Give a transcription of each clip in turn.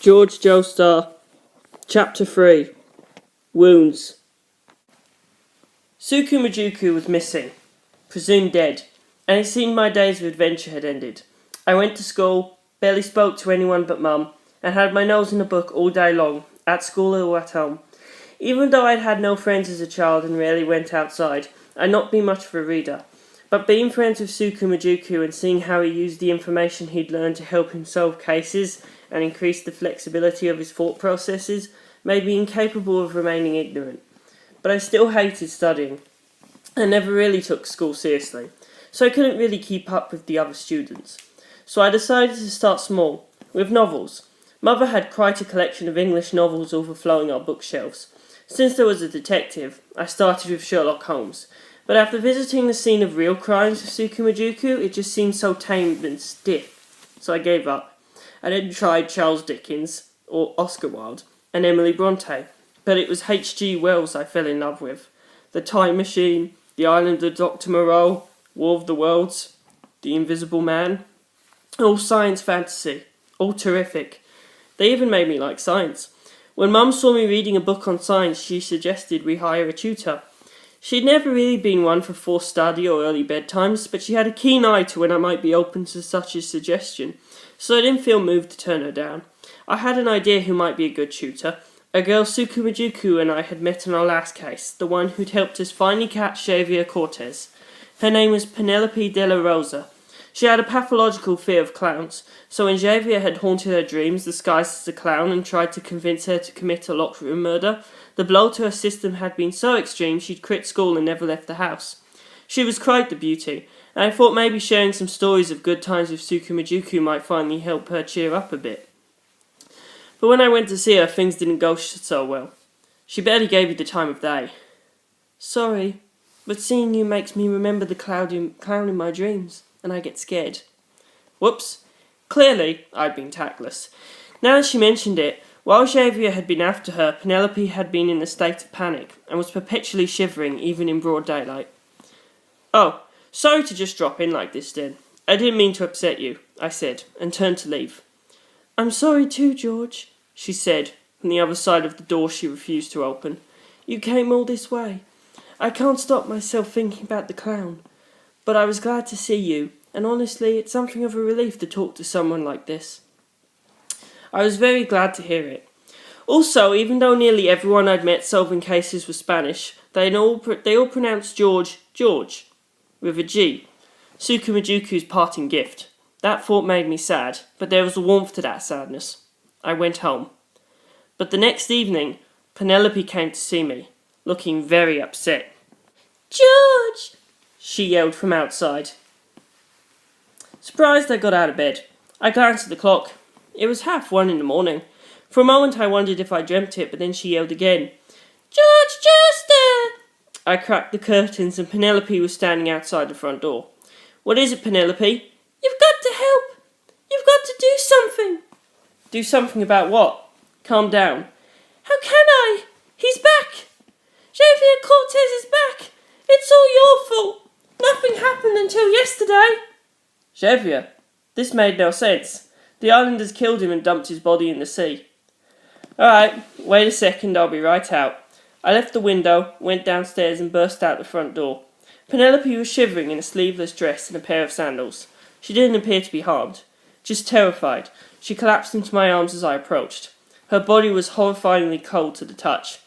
Jorge Joestar, Chapter 3, Wounds. Suku Majuku was missing, presumed dead, and it seemed my days of adventure had ended. I went to school, barely spoke to anyone but Mum, and had my nose in a book all day long, at school or at home. Even though I'd had no friends as a child and rarely went outside, I'd not been much of a reader. But being friends with Suku Majuku and seeing how he used the information he'd learned to help him solve cases and increase the flexibility of his thought processes made me incapable of remaining ignorant. But I still hated studying. I never really took school seriously, so I couldn't really keep up with the other students. So I decided to start small, with novels. Mother had quite a collection of English novels overflowing our bookshelves. Since there was a detective, I started with Sherlock Holmes. But after visiting the scene of real crimes with Suku Majuku, it just seemed so tame and stiff. So I gave up. I then tried Charles Dickens, or Oscar Wilde, and Emily Bronte. But it was H.G. Wells I fell in love with. The Time Machine, The Island of Dr. Moreau, War of the Worlds, The Invisible Man. All science fantasy. All terrific. They even made me like science. When Mum saw me reading a book on science, she suggested we hire a tutor. She'd never really been one for forced study or early bedtimes, but she had a keen eye to when I might be open to such a suggestion, so I didn't feel moved to turn her down. I had an idea who might be a good tutor. A girl Suku Majuku and I had met in our last case, the one who'd helped us finally catch Xavier Cortez. Her name was Penelope de la Rosa. She had a pathological fear of clowns, so when Xavier had haunted her dreams disguised as a clown and tried to convince her to commit a locked room murder, the blow to her system had been so extreme she'd quit school and never left the house. She was quite the beauty, and I thought maybe sharing some stories of good times with Suku Majuku might finally help her cheer up a bit. But when I went to see her, things didn't go so well. She barely gave me the time of day. Sorry, but seeing you makes me remember the clown in my dreams, and I get scared. Whoops. Clearly, I'd been tactless. Now that she mentioned it, while Xavier had been after her, Penelope had been in a state of panic, and was perpetually shivering, even in broad daylight. Oh, sorry to just drop in like this, then. I didn't mean to upset you, I said, and turned to leave. I'm sorry too, George, she said, from the other side of the door she refused to open. You came all this way. I can't stop myself thinking about the clown. But I was glad to see you, and honestly, it's something of a relief to talk to someone like this. I was very glad to hear it. Also, even though nearly everyone I'd met solving cases was Spanish, they all pronounced George, with a G. Suku Majuku's parting gift. That thought made me sad, but there was a warmth to that sadness. I went home. But the next evening, Penelope came to see me, looking very upset. George! She yelled from outside. Surprised I got out of bed. I glanced at the clock. It was 1:30 in the morning. For a moment I wondered if I dreamt it, but then she yelled again. Jorge Joestar! I cracked the curtains and Penelope was standing outside the front door. What is it, Penelope? You've got to help. You've got to do something. Do something about what? Calm down. How can I? He's back. Xavier Cortez is back. It's all your fault. Nothing happened until yesterday. Xavier? This made no sense. The islanders killed him and dumped his body in the sea. Alright, wait a second, I'll be right out. I left the window, went downstairs and burst out the front door. Penelope was shivering in a sleeveless dress and a pair of sandals. She didn't appear to be harmed, just terrified. She collapsed into my arms as I approached. Her body was horrifyingly cold to the touch.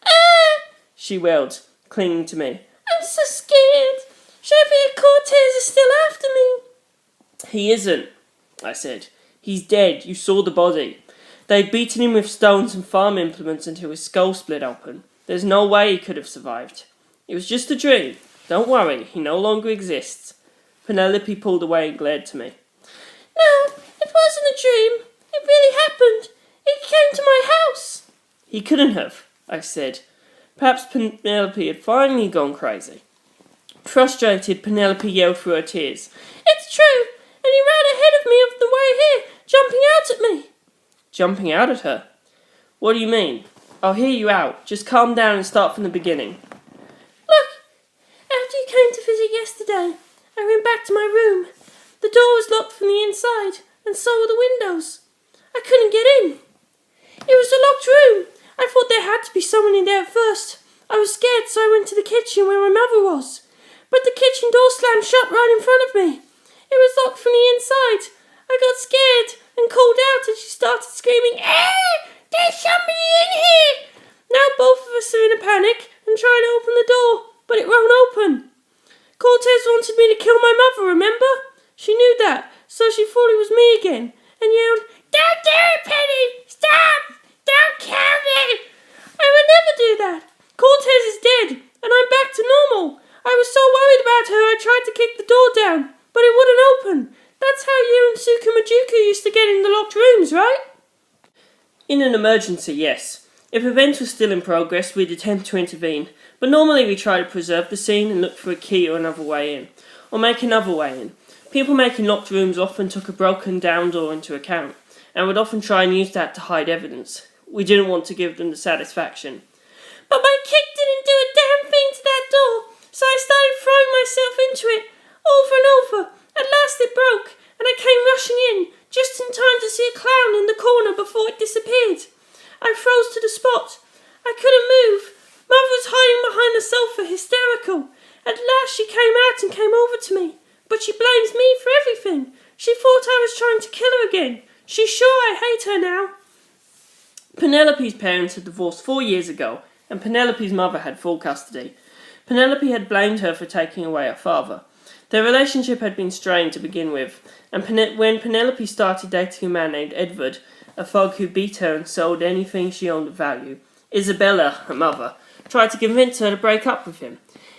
Ah! She wailed, clinging to me. I'm so scared. Xavier Cortez is still after me. He isn't, I said. He's dead. You saw the body. They'd beaten him with stones and farm implements until his skull split open. There's no way he could have survived. It was just a dream. Don't worry, he no longer exists. Penelope pulled away and glared to me. No, it wasn't a dream. It really happened. He came to my house. He couldn't have, I said. Perhaps Penelope had finally gone crazy. Frustrated, Penelope yelled through her tears. It's true, and he ran ahead of me of the way here, jumping out at me. Jumping out at her? What do you mean? I'll hear you out. Just calm down and start from the beginning. Look, after you came to visit yesterday, I went back to my room. The door was locked from the inside, and so were the windows. I couldn't get in. had to be someone in there at first. I was scared, so I went to the kitchen where my mother was. But the kitchen door slammed shut right in front of me. It was locked from the inside. I got scared and called out and she started screaming, there's somebody in here! Now both of us are in a panic and trying to open the door, but it won't open. Cortez wanted me to kill my mother, remember? She knew that, so she thought it was me again and yelled, Don't do it, Penny! Stop! Don't kill me! I would never do that. Cortez is dead and I'm back to normal. I was so worried about her I tried to kick the door down, but it wouldn't open. That's how you and Sukumajuku used to get in the locked rooms, right? In an emergency, yes. If events were still in progress, we'd attempt to intervene, but normally we try to preserve the scene and look for a key or another way in, or make another way in. People making locked rooms often took a broken down door into account, and would often try and use that to hide evidence. We didn't want to give them the satisfaction. But my kick didn't do a damn thing to that door, so I started throwing myself into it, over and over. At last it broke, and I came rushing in, just in time to see a clown in the corner before it disappeared. I froze to the spot. I couldn't move. Mother was hiding behind the sofa, hysterical. At last she came out and came over to me, but she blames me for everything. She thought I was trying to kill her again. She's sure I hate her now. Penelope's parents had divorced 4 years ago, and Penelope's mother had full custody. Penelope had blamed her for taking away her father. Their relationship had been strained to begin with, and when Penelope started dating a man named Edward, a thug who beat her and sold anything she owned of value, Isabella, her mother, tried to convince her to break up with him.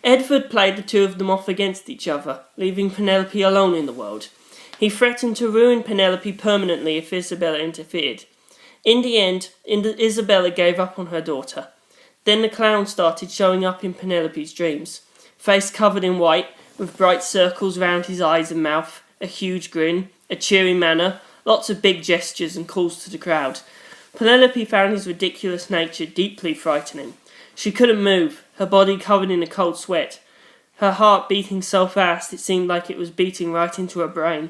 Edward played the two of them off against each other, leaving Penelope alone in the world. He threatened to ruin Penelope permanently if Isabella interfered. In the end, Isabella gave up on her daughter. Then the clown started showing up in Penelope's dreams, face covered in white, with bright circles round his eyes and mouth, a huge grin, a cheery manner, lots of big gestures and calls to the crowd. Penelope found his ridiculous nature deeply frightening. She couldn't move, her body covered in a cold sweat, her heart beating so fast it seemed like it was beating right into her brain.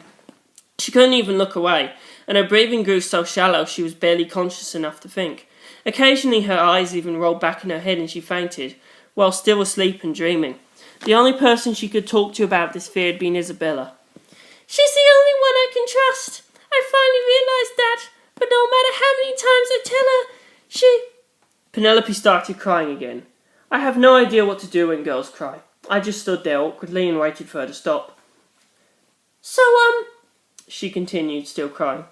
She couldn't even look away, and her breathing grew so shallow she was barely conscious enough to think. Occasionally her eyes even rolled back in her head and she fainted, while still asleep and dreaming. The only person she could talk to about this fear had been Isabella. She's the only one I can trust. I finally realised that, but no matter how many times I tell her, she... Penelope started crying again. I have no idea what to do when girls cry. I just stood there awkwardly and waited for her to stop. So, she continued, still crying.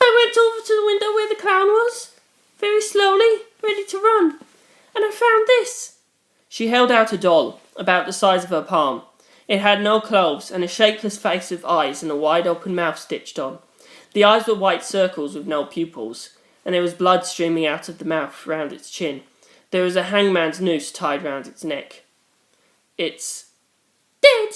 I went over to the window where the clown was, very slowly, ready to run, and I found this. She held out a doll, about the size of her palm. It had no clothes and a shapeless face with eyes and a wide open mouth stitched on. The eyes were white circles with no pupils, and there was blood streaming out of the mouth round its chin. There was a hangman's noose tied round its neck. It's... dead!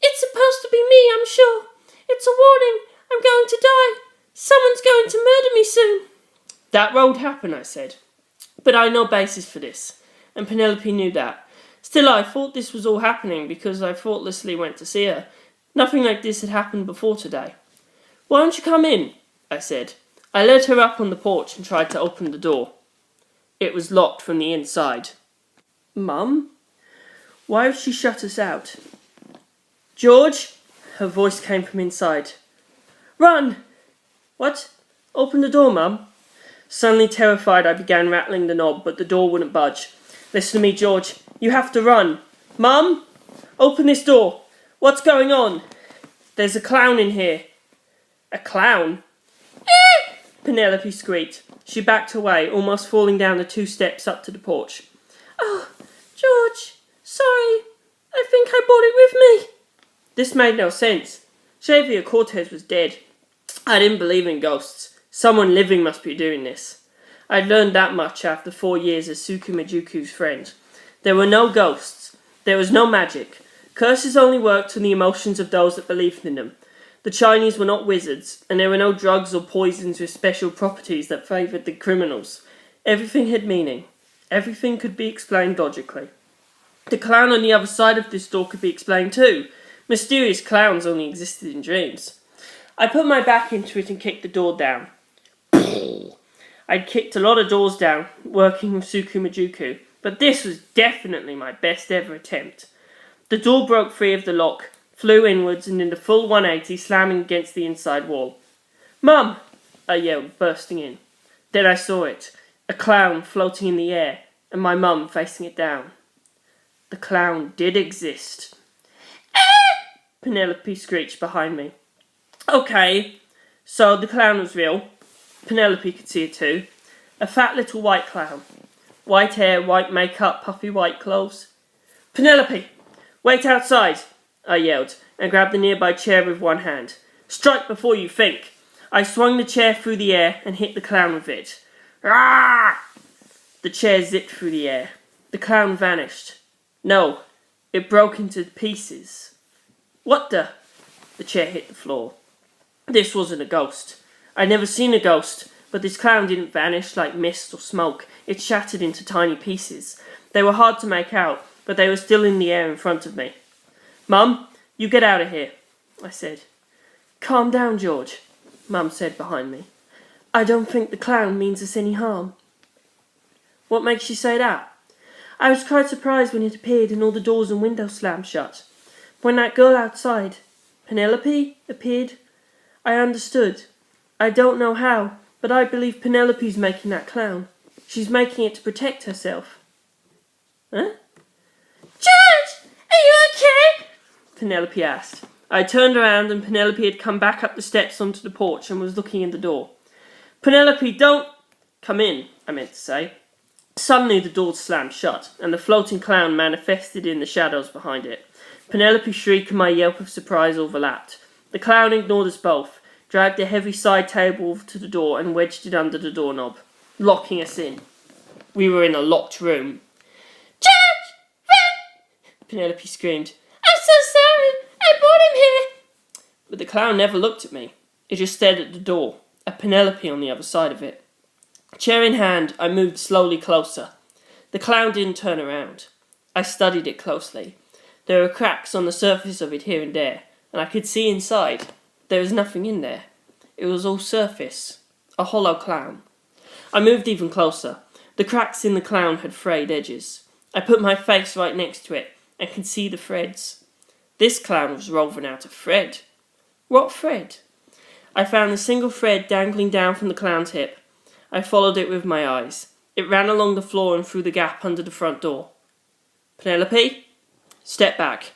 It's supposed to be me, I'm sure. It's a warning. I'm going to die. Someone's going to murder me soon. That won't happen, I said. But I had no basis for this, and Penelope knew that. Still, I thought this was all happening because I thoughtlessly went to see her. Nothing like this had happened before today. Why don't you come in? I said. I led her up on the porch and tried to open the door. It was locked from the inside. Mum? Why had she shut us out? George? Her voice came from inside. Run! What? Open the door, Mum. Suddenly terrified, I began rattling the knob, but the door wouldn't budge. Listen to me, George. You have to run. Mum? Open this door. What's going on? There's a clown in here. A clown? Penelope squeaked. She backed away, almost falling down the 2 steps up to the porch. Oh, George, sorry. I think I brought it with me. This made no sense. Xavier Cortez was dead. I didn't believe in ghosts. Someone living must be doing this. I'd learned that much after 4 years as Sukumajuku's friend. There were no ghosts. There was no magic. Curses only worked on the emotions of those that believed in them. The Chinese were not wizards, and there were no drugs or poisons with special properties that favoured the criminals. Everything had meaning. Everything could be explained logically. The clown on the other side of this door could be explained too. Mysterious clowns only existed in dreams. I put my back into it and kicked the door down. I'd kicked a lot of doors down, working with Sukumajuku, but this was definitely my best ever attempt. The door broke free of the lock, flew inwards and did a full 180, slamming against the inside wall. "Mum!" I yelled, bursting in. Then I saw it, a clown floating in the air, and my mum facing it down. The clown did exist. "Ah!" Penelope screeched behind me. Okay, so the clown was real. Penelope could see it too. A fat little white clown. White hair, white makeup, puffy white clothes. "Penelope! Wait outside!" I yelled, and grabbed the nearby chair with one hand. "Strike before you think!" I swung the chair through the air and hit the clown with it. "Ah!" The chair zipped through the air. The clown vanished. No, it broke into pieces. What the? The chair hit the floor. This wasn't a ghost. I'd never seen a ghost, but this clown didn't vanish like mist or smoke. It shattered into tiny pieces. They were hard to make out, but they were still in the air in front of me. "Mum, you get out of here," I said. "Calm down, George," Mum said behind me. "I don't think the clown means us any harm." "What makes you say that?" "I was quite surprised when it appeared and all the doors and windows slammed shut. When that girl outside, Penelope, appeared, I understood. I don't know how, but I believe Penelope's making that clown. She's making it to protect herself." "Huh?" "George, are you okay?" Penelope asked. I turned around and Penelope had come back up the steps onto the porch and was looking in the door. "Penelope, don't—" "Come in," I meant to say. Suddenly the door slammed shut, and the floating clown manifested in the shadows behind it. Penelope's shriek and my yelp of surprise overlapped. The clown ignored us both, dragged a heavy side table over to the door and wedged it under the doorknob, locking us in. We were in a locked room. "George! Run!" Penelope screamed. "I'm so sorry! I brought him here!" But the clown never looked at me. It just stared at the door, at Penelope on the other side of it. Chair in hand, I moved slowly closer. The clown didn't turn around. I studied it closely. There were cracks on the surface of it here and there, and I could see inside. There was nothing in there. It was all surface. A hollow clown. I moved even closer. The cracks in the clown had frayed edges. I put my face right next to it and could see the threads. This clown was woven out of thread. What thread? I found a single thread dangling down from the clown's hip. I followed it with my eyes. It ran along the floor and through the gap under the front door. "Penelope, step back."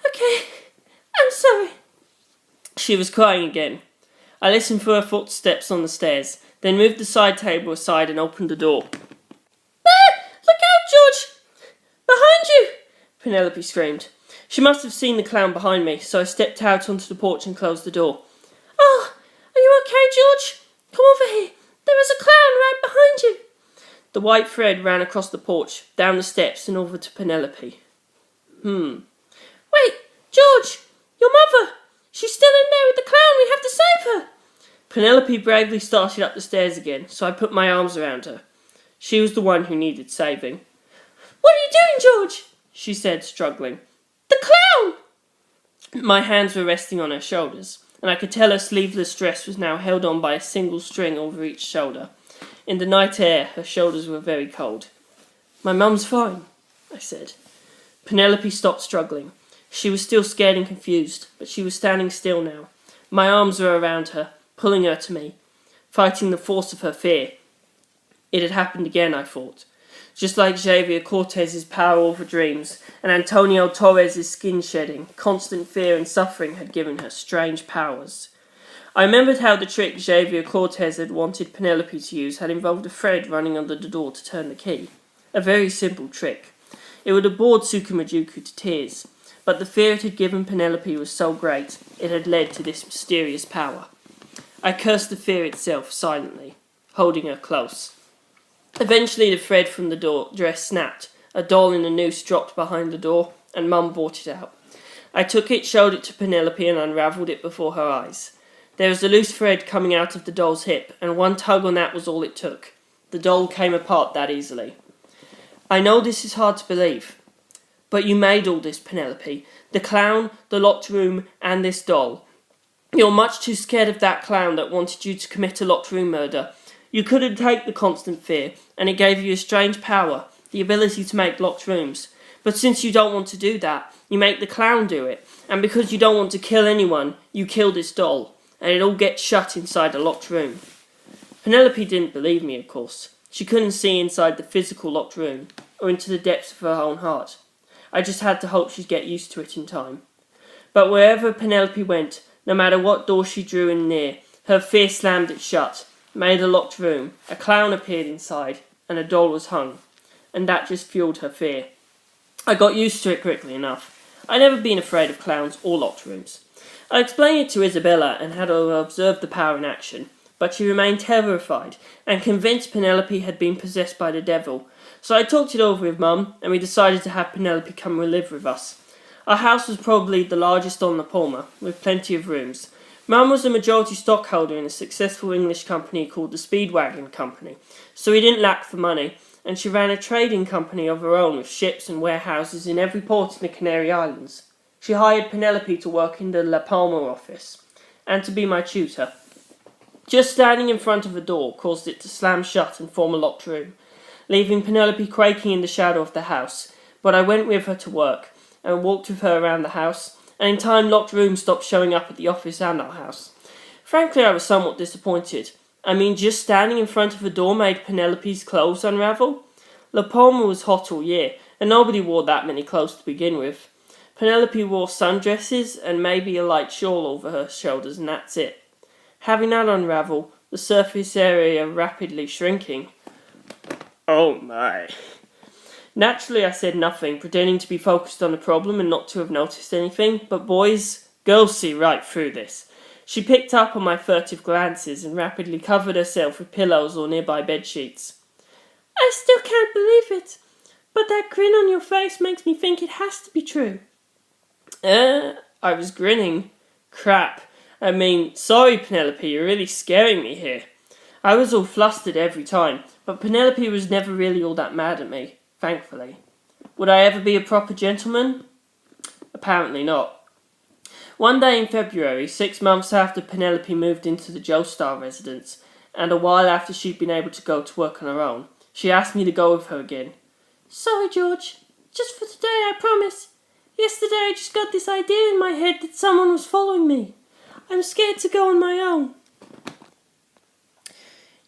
"Okay, I'm sorry." She was crying again. I listened for her footsteps on the stairs, then moved the side table aside and opened the door. "Ah! Look out, George! Behind you!" Penelope screamed. She must have seen the clown behind me, so I stepped out onto the porch and closed the door. "Oh, are you okay, George? Come over here. There is a clown right behind you." The white thread ran across the porch, down the steps and over to Penelope. "Wait, George! Your mother! She's still in there with the clown! We have to save her!" Penelope bravely started up the stairs again, so I put my arms around her. She was the one who needed saving. "What are you doing, George?" she said, struggling. "The clown!" My hands were resting on her shoulders, and I could tell her sleeveless dress was now held on by a single string over each shoulder. In the night air, her shoulders were very cold. "My mum's fine," I said. Penelope stopped struggling. She was still scared and confused, but she was standing still now. My arms were around her, pulling her to me, fighting the force of her fear. It had happened again, I thought. Just like Xavier Cortez's power over dreams, and Antonio Torres's skin shedding, constant fear and suffering had given her strange powers. I remembered how the trick Xavier Cortez had wanted Penelope to use had involved a thread running under the door to turn the key. A very simple trick. It would have bored Sukumajuku to tears, but the fear it had given Penelope was so great, it had led to this mysterious power. I cursed the fear itself silently, holding her close. Eventually the thread from the door dress snapped, a doll in a noose dropped behind the door, and Mum brought it out. I took it, showed it to Penelope, and unravelled it before her eyes. There was a loose thread coming out of the doll's hip, and one tug on that was all it took. The doll came apart that easily. "I know this is hard to believe, but you made all this, Penelope. The clown, the locked room, and this doll. You're much too scared of that clown that wanted you to commit a locked room murder. You couldn't take the constant fear, and it gave you a strange power, the ability to make locked rooms. But since you don't want to do that, you make the clown do it, and because you don't want to kill anyone, you kill this doll, and it all gets shut inside a locked room. Penelope didn't believe me, of course. She couldn't see inside the physical locked room, or into the depths of her own heart. I just had to hope she'd get used to it in time. But wherever Penelope went, no matter what door she drew in near, her fear slammed it shut, made a locked room, a clown appeared inside, and a doll was hung. And that just fueled her fear. I got used to it quickly enough. I'd never been afraid of clowns or locked rooms. I explained it to Isabella and had her observe the power in action, but she remained terrified and convinced Penelope had been possessed by the devil. So I talked it over with Mum, and we decided to have Penelope come and live with us. Our house was probably the largest on La Palma, with plenty of rooms. Mum was a majority stockholder in a successful English company called the Speedwagon Company, so we didn't lack for money, and she ran a trading company of her own with ships and warehouses in every port in the Canary Islands. She hired Penelope to work in the La Palma office, and to be my tutor. Just standing in front of a door caused it to slam shut and form a locked room, leaving Penelope quaking in the shadow of the house, but I went with her to work, and walked with her around the house, and in time locked rooms stopped showing up at the office and our house. Frankly, I was somewhat disappointed. I mean, just standing in front of a door made Penelope's clothes unravel? La Palma was hot all year, and nobody wore that many clothes to begin with. Penelope wore sundresses and maybe a light shawl over her shoulders, and that's it. Having that unravel, the surface area rapidly shrinking. Oh my. Naturally, I said nothing, pretending to be focused on the problem and not to have noticed anything, but girls see right through this. She picked up on my furtive glances and rapidly covered herself with pillows or nearby bedsheets. I still can't believe it, but that grin on your face makes me think it has to be true. I was grinning. Crap. I mean, sorry Penelope, you're really scaring me here. I was all flustered every time, but Penelope was never really all that mad at me, thankfully. Would I ever be a proper gentleman? Apparently not. One day in February, 6 months after Penelope moved into the Joestar residence, and a while after she'd been able to go to work on her own, she asked me to go with her again. Sorry, George. Just for today, I promise. Yesterday I just got this idea in my head that someone was following me. I'm scared to go on my own.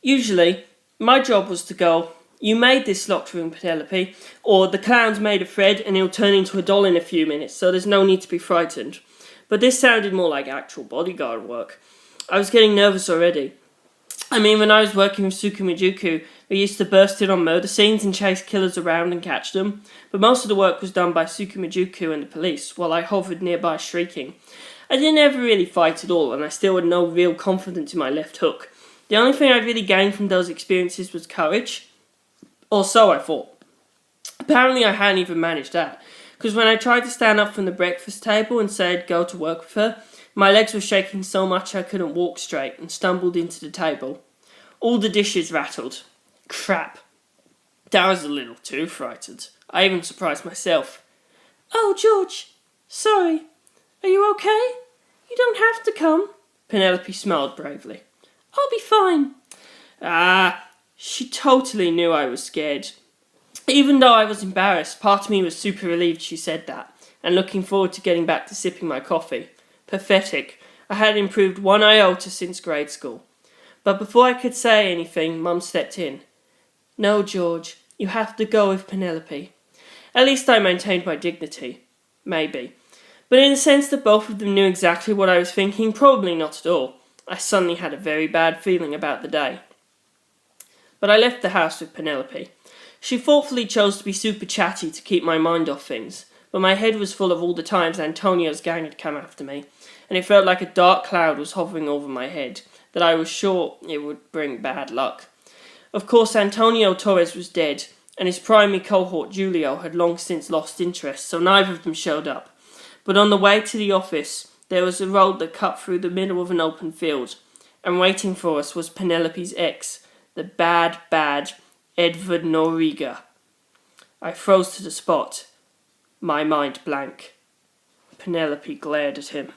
Usually, my job was to go, you made this locked room, Penelope, or the clown's made of Fred and he'll turn into a doll in a few minutes, so there's no need to be frightened. But this sounded more like actual bodyguard work. I was getting nervous already. I mean, when I was working with Tsukumijuku, we used to burst in on murder scenes and chase killers around and catch them, but most of the work was done by Tsukumijuku and the police, while I hovered nearby shrieking. I didn't ever really fight at all, and I still had no real confidence in my left hook. The only thing I really gained from those experiences was courage. Or so I thought. Apparently I hadn't even managed that, because when I tried to stand up from the breakfast table and say I'd go to work with her, my legs were shaking so much I couldn't walk straight and stumbled into the table. All the dishes rattled. Crap. That was a little too frightened. I even surprised myself. Oh, George. Sorry. Are you okay? You don't have to come. Penelope smiled bravely. I'll be fine. She totally knew I was scared. Even though I was embarrassed, part of me was super relieved she said that, and looking forward to getting back to sipping my coffee. Pathetic. I had improved 1 iota since grade school. But before I could say anything, Mum stepped in. No, George, you have to go with Penelope. At least I maintained my dignity. Maybe. But in the sense that both of them knew exactly what I was thinking, probably not at all. I suddenly had a very bad feeling about the day. But I left the house with Penelope. She thoughtfully chose to be super chatty to keep my mind off things, but my head was full of all the times Antonio's gang had come after me, and it felt like a dark cloud was hovering over my head, that I was sure it would bring bad luck. Of course, Antonio Torres was dead, and his primary cohort Julio had long since lost interest, so neither of them showed up. But on the way to the office, there was a road that cut through the middle of an open field, and waiting for us was Penelope's ex, the bad Edward Noriga. I froze to the spot, my mind blank. Penelope glared at him.